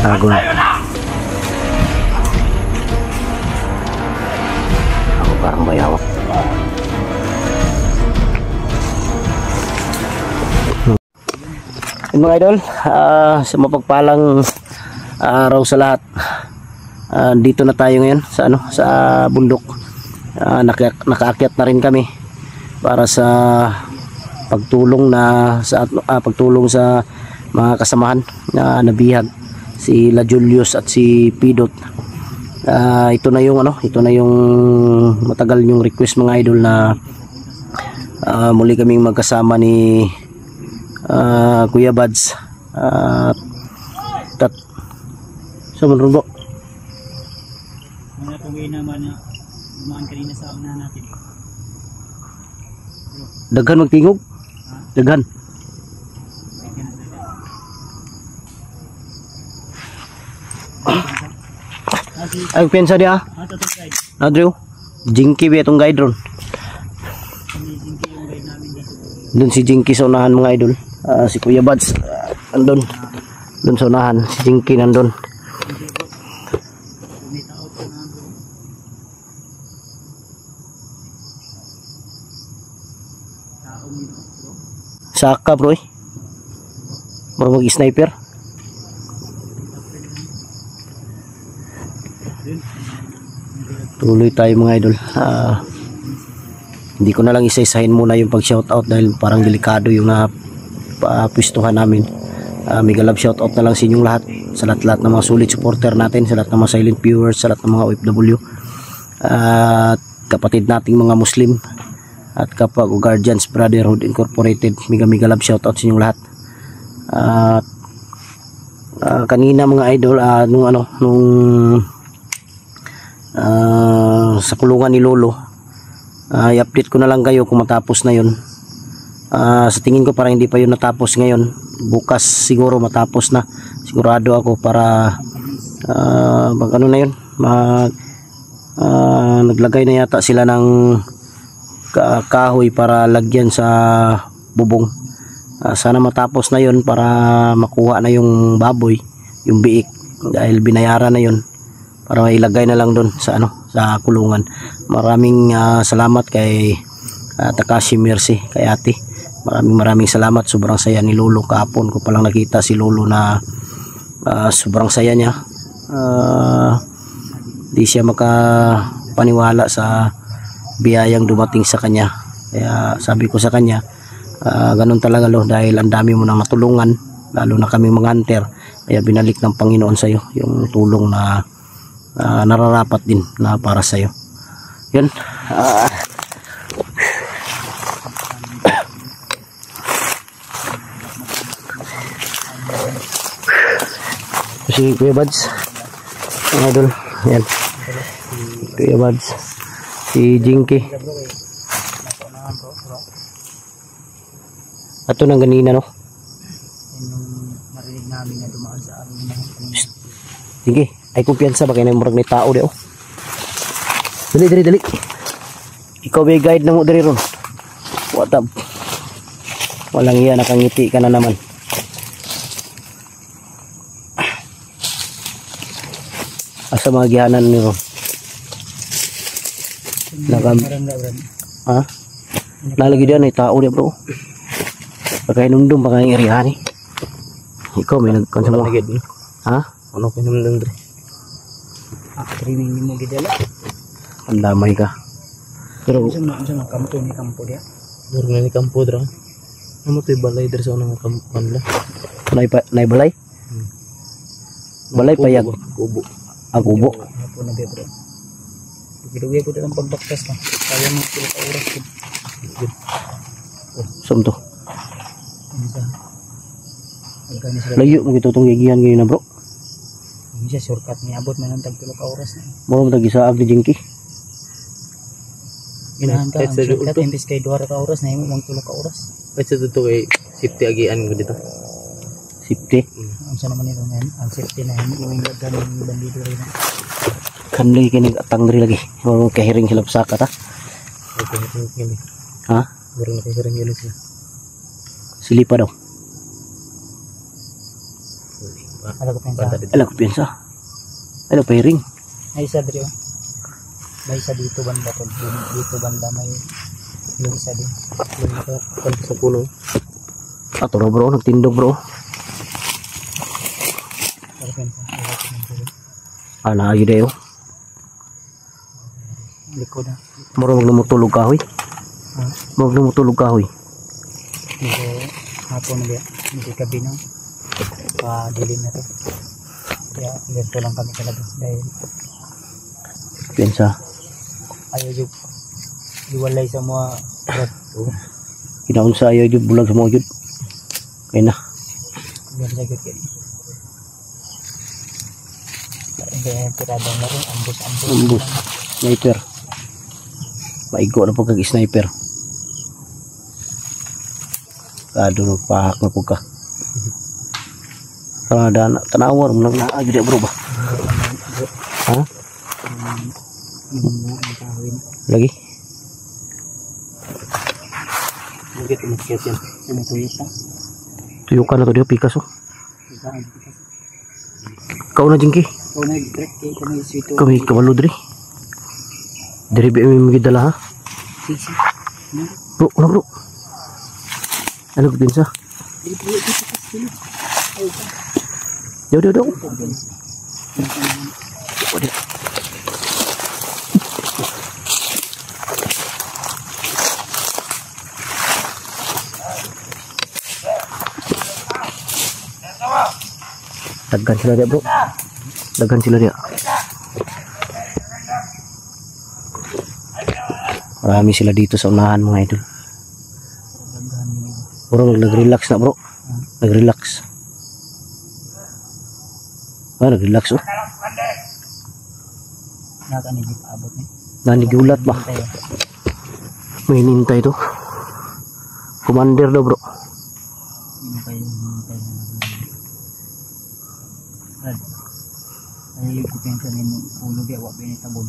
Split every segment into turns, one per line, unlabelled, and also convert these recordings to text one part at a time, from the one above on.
Agon. Ako parang bayawak. Mga idol, sa mapagpalang araw sa lahat. Dito na tayo ngayon sa sa bundok. Nakaakyat na rin kami para sa pagtulong pagtulong sa mga kasamahan na nabihag, si La Julius at si Pidot. Ito na yung matagal yung request mga idol na muli kaming magkasama ni Kuya Bads so manrubo
mga tuwi naman na dumaan kanina sa una natin.
Daghan magtingog, daghan. Ay pensa dia Adrio Jinky ba itong guide ron? Doon si Jinky sa unahan mga idol. Si Kuya Bads andun doon sa unahan, si Jinky nandun. Saka bro mag sniper. Tuloy tayo mga idol. Hindi ko na lang isa-isahin muna yung pag shoutout dahil parang delikado yung napwistuhan namin. Mega love shoutout na lang sa inyong lahat, sa lahat ng mga solid supporter natin, sa lahat ng mga silent viewers, sa lahat ng mga OFW at kapatid nating mga Muslim at kapag Guardians Brotherhood Incorporated. Mega love shoutout sa inyong lahat. Kanina mga idol, sa kulungan ni Lolo, i-update ko na lang kayo kung matapos na yun. Sa tingin ko parang hindi pa yun natapos ngayon. Bukas siguro matapos na, sigurado ako, para na yun, naglagay na yata sila ng kahoy para lagyan sa bubong. Sana matapos na yun para makuha na yung baboy, yung biik, dahil binayaran na yun para ilagay na lang doon sa sa kulungan. Maraming salamat kay Takashi Mercy, kay ate. Maraming salamat. Sobrang saya ni Lolo. Kahapon ko palang nakita si Lolo na sobrang saya niya. Di siya makapaniwala sa biyayang dumating sa kanya. Kaya sabi ko sa kanya, ganun talaga lo, dahil ang dami mo nang natulungan, lalo na kaming mga hunter. Kaya binalik ng Panginoon sa iyo yung tulong na nararapat din na para sa iyo. Yun. Si Kuya Bads, mga idol, yan. Kuya Bads, si Jinky. Ato nang ganina, no?
Yung marinig namin na dumaan sa amin.
Sige, ay kumpiyansa ba kayo na murag may tao di, oh. Dali. Ikaw may guide na mo dali ron. What up? Walang iya, nakangiti ka na naman. Asa mga gihanan ni ron? Ha? Nalagi diyan ay tao di, bro. Pagkainumdum pa kayong irihan eh. Ikaw may nagkonsum mo. Ha? Ano pinumdum dre?
Training mo gidala.
Ang damay ka. Pero
Sama kampo dia.
Burung ni kampo dra. Amo toy balay dre sa unang kampo kanila. Nay balay? Balay payag. Kubo. Kubo.
Apo na bebro. Dugay ko dalang pagbaktas na. Kaya mo sila ka oras ko.
Sumto.
Isa.
Layo mo itutong gigihan ngayon na, bro.
Isa shortcut ni abot man ang tag 3 ka oras na.
Mo tag isa abdi Jinky.
Ginahan ka ang shortcut imbis kay 2 ka oras na imo mong 3 ka oras.
Ay sa totoo kay safety agian ko dito.
Safety.
Ang sa naman nito ngayon, ang safety na yung lagdan ng bandido rin.
Kanli kini atang diri lagi. Mo kahiring sila pusaka ta.
Okay, gini.
Ha?
Burung nakikiring yun sila.
Silipa daw.
Ano ko pensa?
Banda dito.
Alam ko piyansa. Ano pairing?
May isa dito. May isa dito banda to. Dito banda may yung isa din.
Kan sa puno.
Ato na bro, nagtindog bro.
Ano pensa?
Ana ayo dayo.
Likod na.
Muro magmutulog kahoy.
Ha?
Magmutulog kahoy.
Dito hapon na diya. Hindi gabi na. Pa-dilim na to. Kaya ganito lang kami talaga. Dahil
Piyansa.
ayaw yung iwalay sa mga brad.
Kinaunsa ayo jud bulag sa mo jud. Kay na.
Yan jagat kayo. Hindi tirada na rin. Ambus.
Ambus. Sniper. Maigo na po kag sniper. Kado no pahak na po ka. Kada tanawar mo nang naa jud bro ba. Ha?
Ang kahoy.
Lagi.
Lagi tumakit yan. Sinatuyo pa.
Tuyukan na to dia pikas oh.
Saan?
Kau na jingki.
Ikaw na i-break kayo. Ikaw na i-sweeto.
Kami kabalo diri. Diri bi mi magidala ha.
Sisi.
Bro, na bro. Ano ko pinsa? Yo. Daghan sila dia bro. Daghan sila dia. Marami sila dito sa unahan mga idol. Bro, nag-relax na bro. Nag-relax. Nag-relax oh.
Nakanilig abot niya.
Nanigulat ba? May hinintay to. Commander daw bro.
Hintay na. Brad. Ay, ko pensa rin yung ulo di awak pinitabon.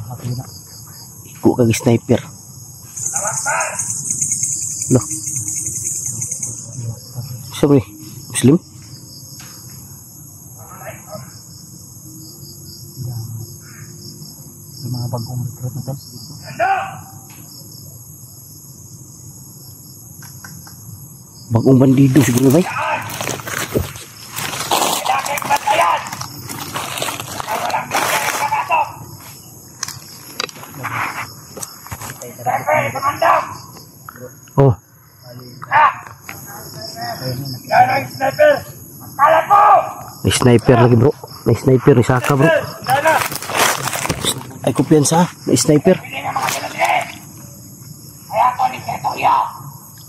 Happy na.
Iko kag sniper. Loh. Siapa ni? Muslim?
Yung mga bagong recruit na to.
Bagong bandido siguro bay. Oh, may sniper lagi bro. May sniper ni Saka bro. Ay kumpiyansa, may sniper.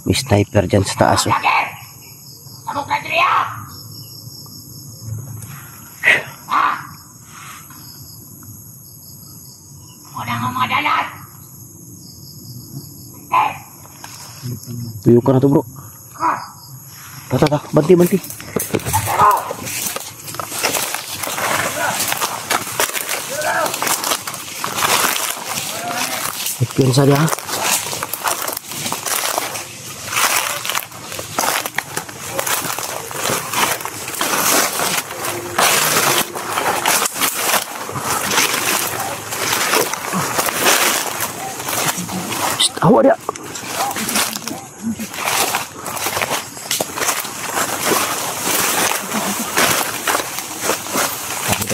May sniper dyan sa taas oh. Tuyo ka na to bro. Tata, banti. Ipian saja. Awak dia.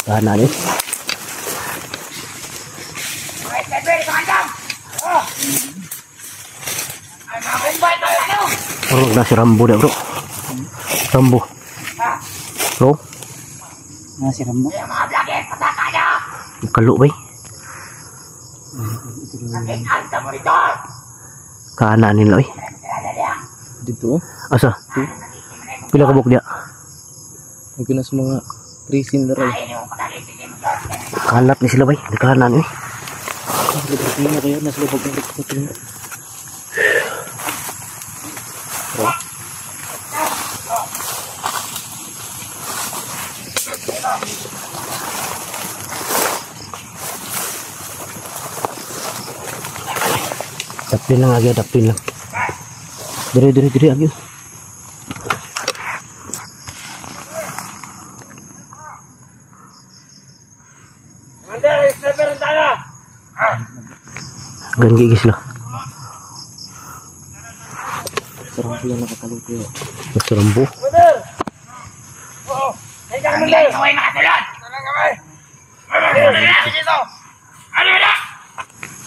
Tahanan ni. Bro, nasi Rambo dia bro. Rambo. Bro.
Nasi Rambo.
Kaluk bay. Kanan ni loy.
Dito.
Asa? Pila ka buk dia?
Mungkin na sa mga krisin na rin.
Kalat ni sila bay. Di kanan ni.
Tingnan kayo, nasa lubog ng recruit niya.
Daplin lang lagi, daplin lang. Diri lagi. Gangi sila.
Sarang sila nakakaluto.
Masarambo.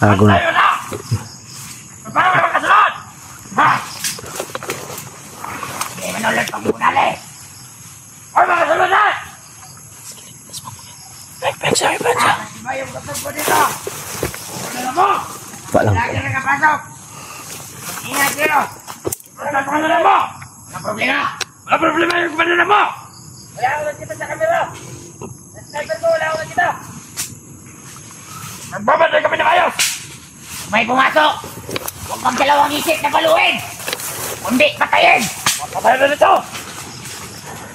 Ago na. Pensa. Pak lang.
Ingat dito! Wala problema yung kumanda mo! Wala ako lang kita sa kamera! Sa sniper ko, wala ako lang kita! Nagbabantay kami na kayo! May pumasok! Huwag kang dalawang isip na baluhin! Kundi patayin! Mapatayin na nito!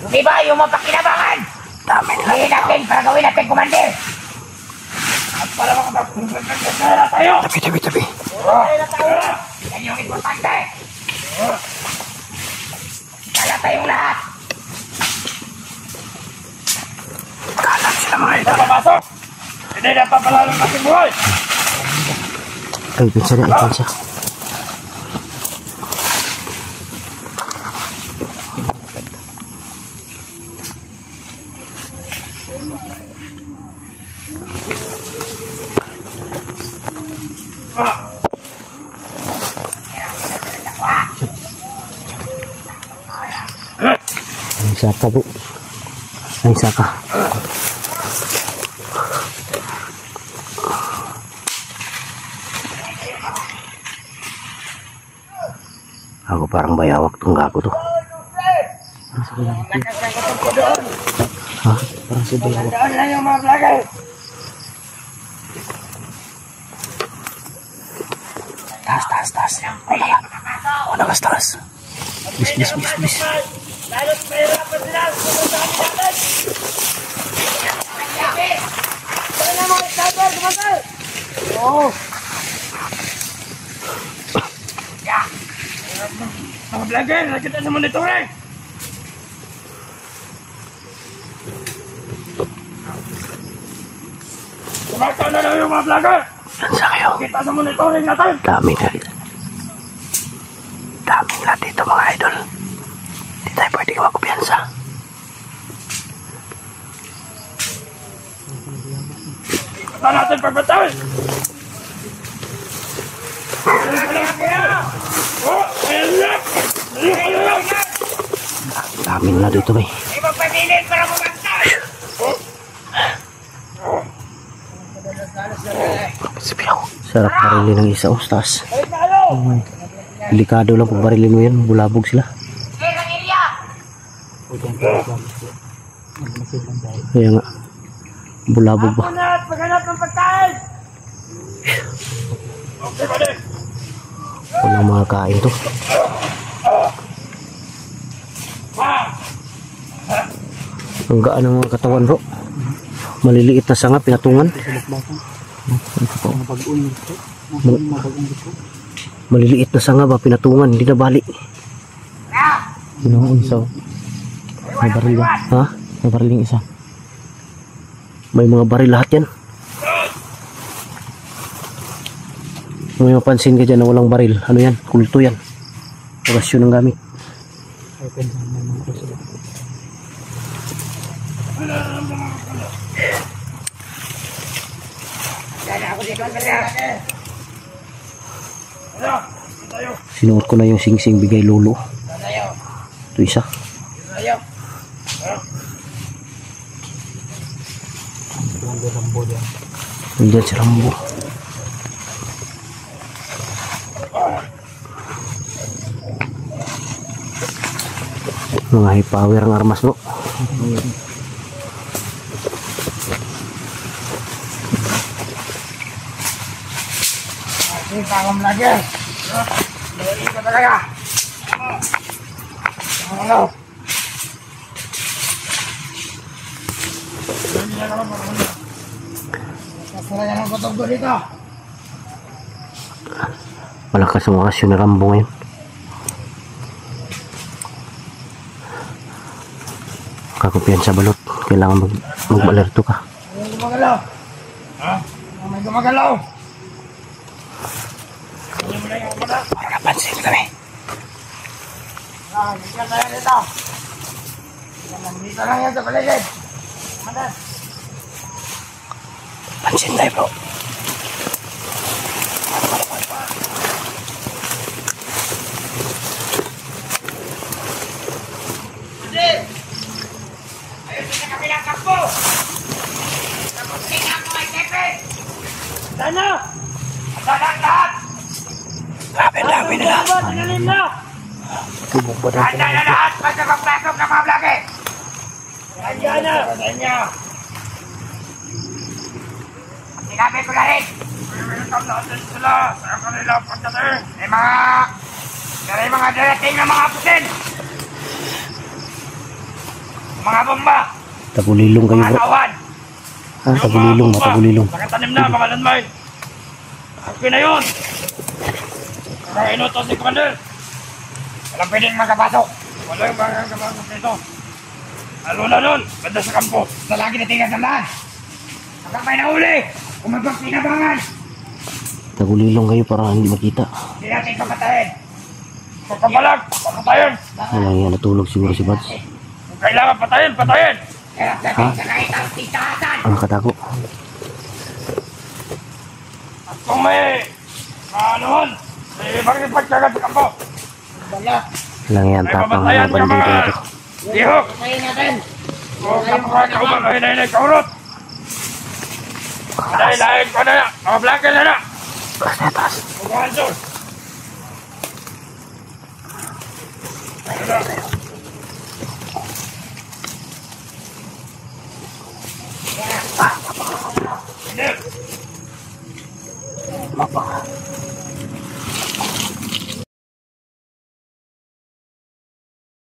Hindi ba yung mapakinabangan?
Dami nila.
Hindi natin para gawin natin kumandir! At para makapagpunta tayo!
Tabi.
Yan yung importante! Kaya tayong lahat!
Kalam sila mga idol.
Napapasok! Hindi napapalala ng ating buhay!
Ay, pensa. Ay, saka bro. Ay, saka. Ako parang bayawak tong gago to. Ha?
Parang sa bayaw.
Doon lang yung mga vlogger!
Taas. Wala kas taas. Bis.
Lalo't mahirapan sila! Sumundahan natin! Saan na mga sniper? Kumatay! Oo! Mga vlogger! Nakita sa monitoring! Kumaka na lang yung mga vlogger!
Pensa kayo.
Kita sa monitoring natin!
Dami na dito mga idol. Hindi tayo pwede magkupiyansa.
Saan natin pagbatawin?
Dami na dito may.
Ipagpabilin para bumantay!
Sarap barilin ng isa. Taas. Delikado lang pag barilin mo yan. Bulabog sila. Kaya nga. Bulabog ba?
Punat! Paghanap ng pagkain! Okay, buddy!
Walang mga kain to. Ang gaan ng mga katawan bro. Maliliit na sanga, pinatungan. Maliliit na sanga ba, pinatungan, hindi na bali.
Yung isa. May baril ba?
Ha?
May baril yung isa.
May mga baril lahat yan. Kung may mapansin ka dyan na walang baril, ano yan? Kulto yan. Orasyon ang gamit. Sinuot ko na yung singsing bigay lolo. Ito isa. Nandiyan si Rambo. Mga high power ang armas bro.
Ini pangam lagi. Dari ka talaga. Ano? Kasara yan ang kotog ko dito.
Malakas ang orasyon ni Rambo ngayon. Kakupiyan sa balot. Kailangan mag-alerto ka.
May gumagalaw. Ha? May gumagalaw.
Pansin kami.
Dito tayo dito. Dito lang yan sa paligid. Manan.
Pansin tayo bro.
Ayun sa kabilang kampo. Tapos tingnan ko ay Tepe. Sana! Sana ang lahat!
Dami nila.
Tingnan na!
Tubog ba daw?
Handa na lahat para magpasok ng mga blake! Handa na! Sinabi ko na rin! Natin sila sa kanila pagdating! May mga darating na mga pusin! Mga bomba!
Tagulilong kayo
Mga
bro.
tawan!
Ah, tagulilong, matagulilong.
Nakatanim na mga landmine! Okay na yun! Kaya inutos si Commander! Walang pwedeng magkapasok! Walang magkapasok dito! Lalo na nun! Banda sa kampo! Sa lagi na tingnan ng lahat! Hanggang may nahuli! Kung may pagpinabangan!
Tagulilong kayo para hindi makita.
Hindi natin papatayin! Pagpapalag! Papatayin!
Wala nga natulog siguro si Bads.
Kung kailangan patayin! Patayin! Kaya natin sa kahit ang titaasan!
Ang katako.
At kung may maanuhon, may pagpagsagat sa kampo! Bala!
Lang yan tapang mga bandido na to.
Dihok! Patayin natin! Kung kapag kauban ay nainay kaurot! Dahil lahat ko na yan! Mga blanket na na!
Taas na taas.
Bukahan doon! Hindi!